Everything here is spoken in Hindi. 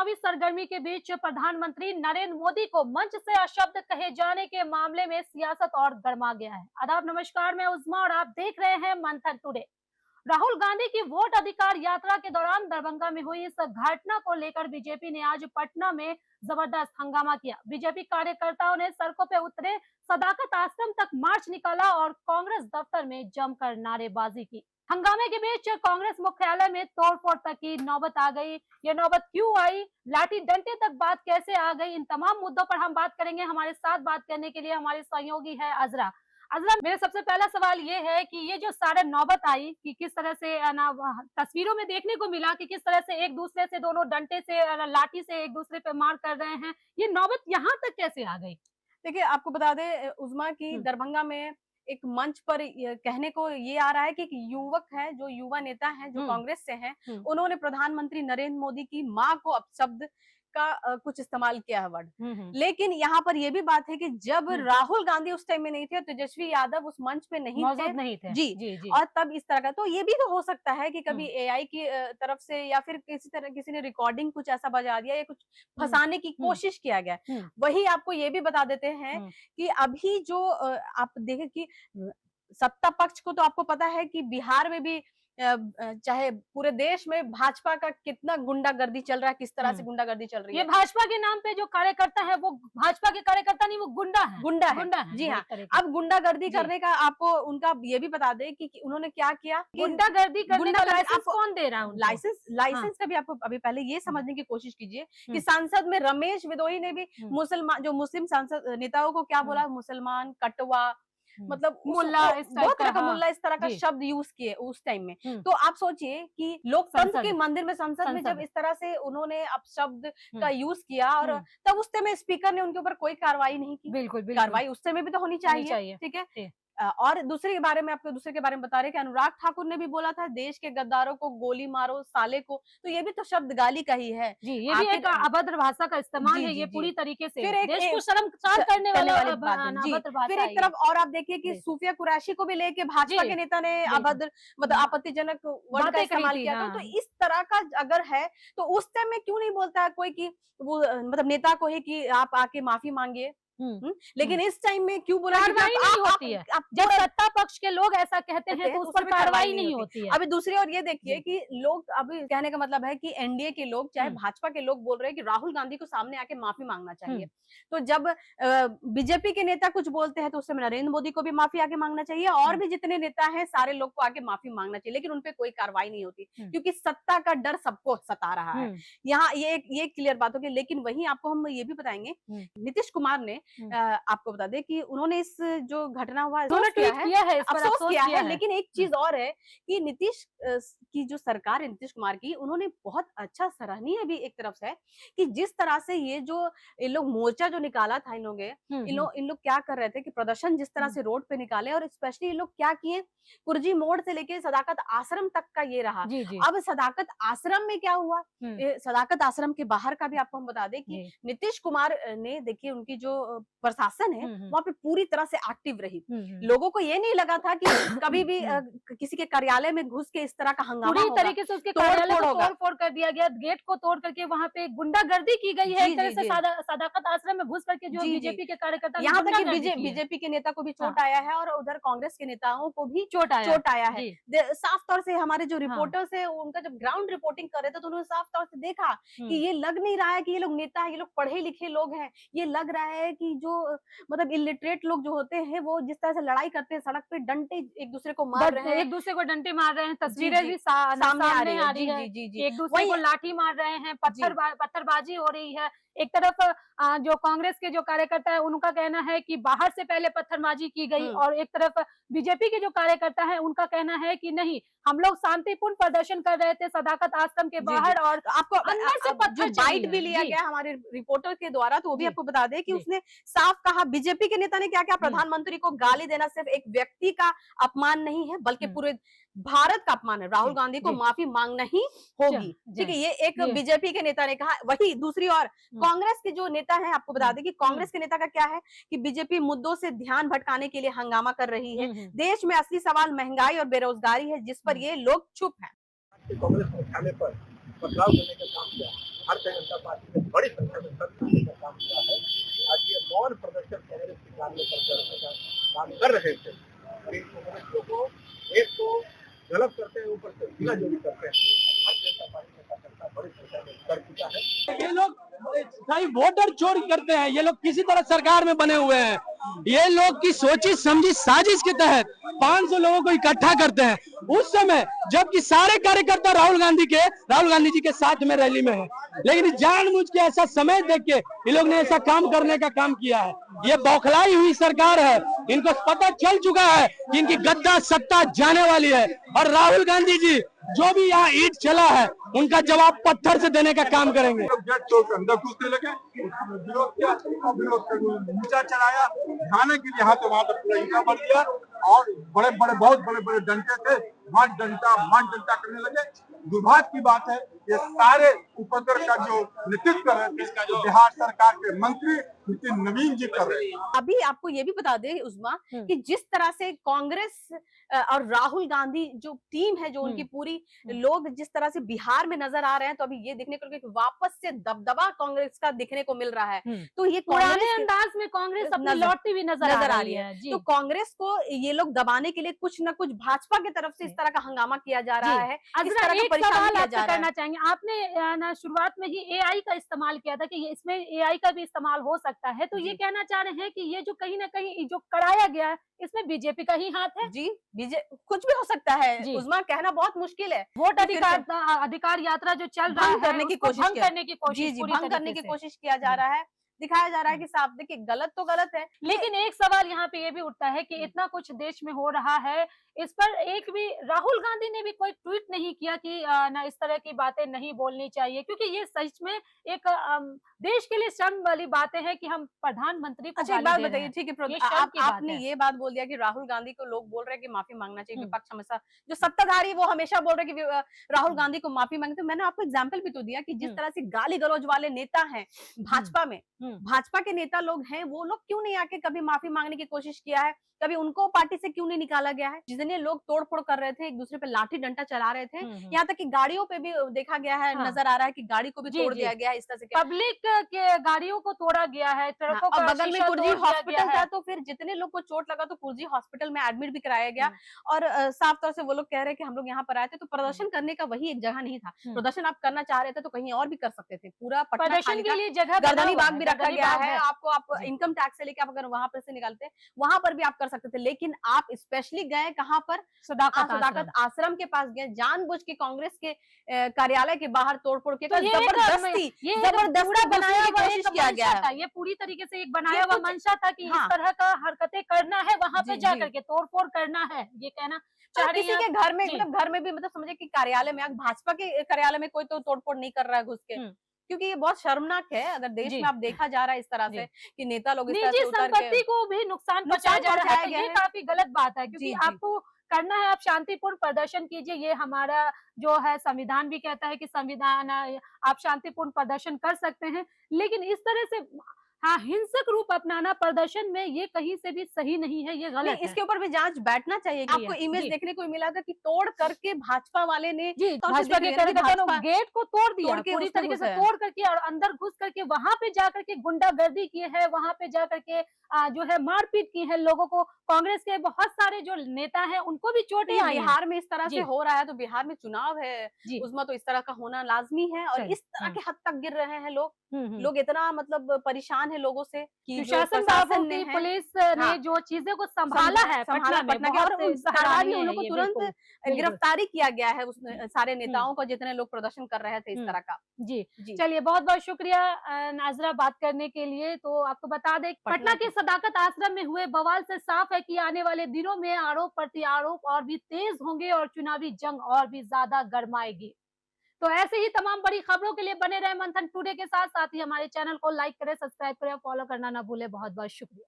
चुनावी सरगर्मी के बीच प्रधानमंत्री नरेंद्र मोदी को मंच से अशब्द कहे जाने के मामले में सियासत और गर्मा गया है। आदाब, नमस्कार, मैं उज़मा और आप देख रहे हैं मंथन टुडे। राहुल गांधी की वोट अधिकार यात्रा के दौरान दरभंगा में हुई इस घटना को लेकर बीजेपी ने आज पटना में जबरदस्त हंगामा किया। बीजेपी कार्यकर्ताओं ने सड़कों पर उतरे, सदाकत आश्रम तक मार्च निकाला और कांग्रेस दफ्तर में जमकर नारेबाजी की। हंगामे के बीच कांग्रेस मुख्यालय में तोड़फोड़ तक की नौबत आ गई। ये नौबत क्यों आई, लाठी डंडे तक बात कैसे आ गई, इन तमाम मुद्दों पर हम बात करेंगे। हमारे साथ बात करने के लिए हमारे सहयोगी है अजरा। अजरा, मेरा सबसे पहला सवाल ये है कि ये जो सारे नौबत आई कि किस तरह से तस्वीरों में देखने को मिला कि किस तरह से एक दूसरे से दोनों डंडे से लाठी से एक दूसरे पे मार कर रहे हैं, ये नौबत यहाँ तक कैसे आ गई? देखिए, आपको बता दें उज़मा की दरभंगा में एक मंच पर कहने को ये आ रहा है कि एक युवक है, जो युवा नेता हैं, जो कांग्रेस से हैं, उन्होंने प्रधानमंत्री नरेंद्र मोदी की मां को अपशब्द का कुछ इस्तेमाल किया है वर्ड। लेकिन यहाँ पर यह भी बात है कि जब राहुल गांधी उस टाइम में नहीं थे, तेजस्वी यादव उस मंच पे नहीं थे। जी। और तब इस तरह का तो ये भी तो हो सकता है कि कभी एआई की तरफ से या फिर किसी ने रिकॉर्डिंग कुछ ऐसा बजा दिया या कुछ फंसाने की कोशिश किया गया। वही आपको ये भी बता देते हैं कि अभी जो आप देखें कि सत्ता पक्ष को तो आपको पता है कि बिहार में भी चाहे पूरे देश में भाजपा का कितना गुंडागर्दी चल रहा है, किस तरह से गुंडागर्दी चल रही है। ये भाजपा के नाम पे जो कार्यकर्ता है वो भाजपा के कार्यकर्ता नहीं, वो गुंडा है। जी हाँ। अब गुंडागर्दी करने का आपको उनका ये भी बता दें कि उन्होंने क्या किया। गुंडागर्दी करने का लाइसेंस कौन दे रहा है? लाइसेंस का भी आपको अभी पहले ये समझने की कोशिश कीजिए कि सांसद में रमेश बिदोई ने भी मुस्लिम सांसद नेताओं को क्या बोला, मुसलमान, कटवा, मतलब मुल्ला, बहुत तरह का मुल्ला, इस तरह का शब्द यूज किए उस टाइम में। तो आप सोचिए कि लोकतंत्र के मंदिर में, संसद में जब इस तरह से उन्होंने अपशब्द का यूज किया और तब उस समय स्पीकर ने उनके ऊपर कोई कार्रवाई नहीं की। बिल्कुल। कार्रवाई उस समय भी तो होनी चाहिए। ठीक है। और दूसरे के बारे में बता रहे कि अनुराग ठाकुर ने भी बोला था, देश के गद्दारों को गोली मारो साले को, तो ये भी तो शब्द गाली का ही है। जी, ये भी एक अभद्र भाषा का इस्तेमाल है। ये पूरी तरीके से देश को शर्मसार करने वाला अभद्र भाषा। फिर एक तरफ और आप देखिए कि सूफिया कुरैशी को भी लेके भाजपा के नेता ने अभद्र मतलब आपत्तिजनक वर्ड का इस्तेमाल किया था। तो इस तरह का अगर है तो उस टाइम में क्यों नहीं बोलता है कोई कि वो मतलब नेता को ही कि आप आके माफी मांगिए। लेकिन इस टाइम में क्यों बोला कार्रवाई नहीं होती है? जब सत्ता पक्ष के लोग ऐसा कहते हैं तो उस पर कार्रवाई नहीं होती है। अभी दूसरी ओर ये देखिए कि लोग, अभी कहने का मतलब है कि एनडीए के लोग, चाहे भाजपा के लोग, बोल रहे हैं कि राहुल गांधी को सामने आके माफी मांगना चाहिए। तो जब बीजेपी के नेता कुछ बोलते हैं तो उससे नरेंद्र मोदी को भी माफी आके मांगना चाहिए, और भी जितने नेता हैं सारे लोग को आके माफी मांगना चाहिए। लेकिन उनपे कोई कार्रवाई नहीं होती क्योंकि सत्ता का डर सबको सता रहा है। यहाँ ये क्लियर बात होगी। लेकिन वहीं आपको हम ये भी बताएंगे, नीतीश कुमार ने आपको बता दें कि उन्होंने इस जो घटना हुआ अफसोस किया है। लेकिन एक चीज और है कि नीतीश की जो सरकार है, नीतीश कुमार की, उन्होंने बहुत अच्छा, सराहनीय भी एक तरफ से है कि जिस तरह से ये जो इन लोग मोर्चा जो निकाला था, इन लोग क्या कर रहे थे कि प्रदर्शन जिस तरह से रोड पे निकाले, और स्पेशली इन लोग क्या किए, कुर्जी मोड़ से लेके सदाकत आश्रम तक का ये रहा। अब सदाकत आश्रम में क्या हुआ, सदाकत आश्रम के बाहर का भी आपको हम बता दें कि नीतीश कुमार ने, देखिए उनकी जो प्रशासन है वहां पे पूरी तरह से एक्टिव रही। लोगों को ये नहीं लगा था कि कभी भी किसी के कार्यालय में घुस के इस तरह का हंगामा पूरी तरीके से उसके कार्यालय को तोड़-फोड़ कर दिया गया, गेट को तोड़ करके वहां पे गुंडागर्दी की गई है। एक तरह से सदाकत आश्रम में घुस करके जो बीजेपी के कार्यकर्ता, यहाँ तक कि बीजेपी के नेता को भी चोट आया है और उधर कांग्रेस के नेताओं को भी चोट आया है। साफ तौर से हमारे जो रिपोर्टर्स है, उनका जब ग्राउंड रिपोर्टिंग कर रहे थे तो उन्होंने साफ तौर से देखा कि ये लग नहीं रहा है कि ये लोग नेता है, ये लोग पढ़े लिखे लोग हैं। ये लग रहा है कि जो मतलब इलिटरेट लोग जो होते हैं वो जिस तरह से लड़ाई करते हैं, सड़क पे डंडे एक दूसरे को मार रहे हैं, एक दूसरे को डंडे मार रहे हैं, तस्वीरें भी सामने आ रही है। एक दूसरे को लाठी मार रहे हैं, पत्थरबाजी हो रही है। एक तरफ जो कांग्रेस के जो कार्यकर्ता है उनका कहना है कि बाहर से पहले पत्थरबाजी की गई, और एक तरफ बीजेपी के जो कार्यकर्ता है उनका कहना है कि नहीं, हम लोग शांतिपूर्ण प्रदर्शन कर रहे थे सदाकत आश्रम के बाहर, और आपको अंदर से पत्थर बाइट भी लिया गया हमारे रिपोर्टर के द्वारा, तो वो भी आपको बता दें कि उसने साफ कहा, बीजेपी के नेता ने क्या क्या, प्रधानमंत्री को गाली देना सिर्फ एक व्यक्ति का अपमान नहीं है बल्कि पूरे भारत का अपमान है। राहुल गांधी को माफी मांगना ही होगी। ठीक है, ये एक बीजेपी के नेता ने कहा। वही दूसरी ओर कांग्रेस के जो नेता हैं, आपको बता दें कि कांग्रेस के नेता का क्या है कि बीजेपी मुद्दों से ध्यान भटकाने के लिए हंगामा कर रही है। देश में असली सवाल महंगाई और बेरोजगारी है, जिस पर ये लोग चुप हैं। कांग्रेस मुख्यालय पर पथराव करने का काम किया भारतीय जनता पार्टी ने बड़ी संख्या में सत्ता देने का काम किया है। आज ये मौन प्रदर्शन कांग्रेस के कार्यकर्ता का काम कर रहे थे। कांग्रेसियों को एक तो गलत करते हैं, ऊपर से जिला जो भी करते हैं, भारतीय जनता पार्टी का कार्यकर्ता बड़ी संख्या में कर चुका है। ये लोग कई वोटर चोरी करते हैं, ये लोग किसी तरह सरकार में बने हुए हैं। ये लोग की सोची समझी साजिश के तहत 500 लोगों को इकट्ठा करते हैं उस समय जबकि सारे कार्यकर्ता राहुल गांधी जी के साथ में रैली में है, लेकिन जानबूझ के ऐसा समय देख के ये लोग ने ऐसा काम करने का काम किया है। ये बौखलाई हुई सरकार है, इनको पता चल चुका है कि इनकी गद्दा सत्ता जाने वाली है और राहुल गांधी जी जो भी यहाँ ईंट चला है उनका जवाब पत्थर से देने का काम करेंगे। गेट तोड़ कर अंदर घुसने लगे, विरोध किया और विरोध कर नीचा चढ़ाया, खाने के लिए हाथ वहां पर पूरा ईटा भर दिया और बहुत बड़े डंडे थे, मन डंडा करने लगे। दुर्भाग्य की बात है ये सारे उपद्रव का जो नेतृत्व कर रहे थे इसका जो बिहार सरकार के मंत्री नितिन नवीन जी कर रहे हैं। अभी आपको ये भी बता दें उस्मा कि जिस तरह से कांग्रेस और राहुल गांधी जो टीम है, जो उनकी पूरी लोग जिस तरह से बिहार में नजर आ रहे हैं, तो अभी ये देखने को कि वापस से दबदबा कांग्रेस का दिखने को मिल रहा है। तो ये पुराने अंदाज में कांग्रेस अपनी लौटती हुई नजर आ रही है। तो कांग्रेस को ये लोग दबाने के लिए कुछ न कुछ भाजपा की तरफ से इस तरह का हंगामा किया जा रहा है, इस तरह का परेशान किया जा रहा है। करना चाहेंगे, आपने ना शुरुआत में ही एआई का इस्तेमाल किया था कि इसमें एआई का भी इस्तेमाल हो सकता है, तो ये कहना चाह रहे हैं कि ये जो कहीं ना कहीं जो कराया गया है इसमें बीजेपी का ही हाथ है? जी, कुछ भी हो सकता है उस्मा, कहना बहुत मुश्किल है। वोट अधिकार यात्रा जो चल रहा है करने की कोशिश भंग करने की कोशिश भंग करने की कोशिश किया जा रहा है, दिखाया जा रहा है कि साफ देखिए गलत तो गलत है। लेकिन एक सवाल यहाँ पे ये भी उठता है कि इतना कुछ देश में हो रहा है, इस पर एक भी राहुल गांधी ने भी कोई ट्वीट नहीं किया कि ना इस तरह की बातें नहीं बोलनी चाहिए, क्योंकि ये सच में एक देश के लिए शर्म वाली बातें हैं कि हम प्रधानमंत्री को अच्छा एक बात बताइए, ठीक है, आपने है। ये बात बोल दिया कि राहुल गांधी को लोग बोल रहे हैं कि माफी मांगना चाहिए, विपक्ष हमेशा जो सत्ताधारी वो हमेशा बोल रहे हैं कि राहुल गांधी को माफी मांगते। मैंने आपको एग्जाम्पल भी तो दिया कि जिस तरह से गाली गलौज वाले नेता हैं भाजपा में, भाजपा के नेता लोग हैं, वो लोग क्यों नहीं आके कभी माफी मांगने की कोशिश किया है, कभी उनको पार्टी से क्यों नहीं निकाला गया है? जितने लोग तोड़फोड़ कर रहे थे, एक दूसरे पे लाठी डंडा चला रहे थे, यहाँ तक कि गाड़ियों पे भी देखा गया है, नजर आ रहा है कि गाड़ी को भी तोड़ दिया गया है। इस तरह से पब्लिक के गाड़ियों को तोड़ा गया है, ट्रकों का बगल में शीशा कुर्जी तोड़ दिया हॉस्पिटल गया था, है। तो फिर जितने लोग को चोट लगा तो कुर्जी हॉस्पिटल में एडमिट भी कराया गया। और साफ तौर से वो लोग कह रहे हैं कि हम लोग यहाँ पर आए थे तो प्रदर्शन करने का वही एक जगह नहीं था। प्रदर्शन आप करना चाह रहे थे तो कहीं और भी कर सकते थे। पूरा पटना प्रदर्शन के लिए जगह गर्दनी बाग भी रखा गया है, आपको आप इनकम टैक्स से लेके आप अगर वहां पर से निकालते वहां पर भी आप कर सकते थे, लेकिन आप स्पेशली गए कहाँ पर? सदाकत आश्रम के पास गए, जानबूझ के कांग्रेस के कार्यालय के बाहर तोड़फोड़ के जबरदस्ती बनाया हुआ कोशिश किया गया है। ये पूरी तरीके से एक बनाया हुआ मंशा था कि इस तरह का हरकतें करना है, वहां पे जाकर के तोड़फोड़ करना है, ये कहना चाह रही किसी के घर में, मतलब घर में भी, मतलब समझे कि कार्यालय में, भाजपा के कार्यालय में कोई तो तोड़फोड़ नहीं कर रहा है घुस के, क्योंकि ये बहुत शर्मनाक है अगर देश में आप देखा जा रहा है इस तरह से कि नेता लोग इस तरह से उतर के संपत्ति को भी नुकसान पहुंचाया जा रहा है। ये काफी गलत बात है, क्योंकि आपको करना है, आप शांतिपूर्ण प्रदर्शन कीजिए, ये हमारा जो है संविधान भी कहता है कि संविधान आप शांतिपूर्ण प्रदर्शन कर सकते हैं, लेकिन इस तरह से हिंसक रूप अपनाना प्रदर्शन में ये कहीं से भी सही नहीं है, ये गलत है। इसके ऊपर भी जांच बैठना चाहिए। आपको इमेज देखने को मिला था कि तोड़ करके भाजपा वाले ने भाजपा के कार्यकर्ताओं गेट को तोड़ दिया, पूरी तरीके से तोड़ करके और अंदर घुस करके वहां पे जाकर के गुंडागर्दी की है, वहां पे जाकर के जो है मारपीट की है लोगों को। कांग्रेस के बहुत सारे जो नेता हैं उनको भी चोटें आई। बिहार में इस तरह से हो रहा है तो बिहार में चुनाव है, उसमें तो इस तरह का होना लाजमी है। और इस तरह के हद तक गिर रहे हैं लोग इतना मतलब परेशान है लोगों से कि प्रशासन ने, पुलिस ने जो चीजें को संभाला है पटना के, और उन लोगों को तुरंत गिरफ्तारी किया गया है उस सारे नेताओं को जितने लोग प्रदर्शन कर रहे थे इस तरह का। जी चलिए, बहुत बहुत शुक्रिया नाजरा बात करने के लिए। तो आपको बता दें पटना के सदाकत आश्रम में हुए बवाल से साफ है कि आने वाले दिनों में आरोप प्रत्यारोप और भी तेज होंगे और चुनावी जंग और भी ज्यादा गर्माएगी। तो ऐसे ही तमाम बड़ी खबरों के लिए बने रहे मंथन टुडे के साथ ही हमारे चैनल को लाइक करें, सब्सक्राइब करें, फॉलो करना ना भूलें। बहुत बहुत शुक्रिया।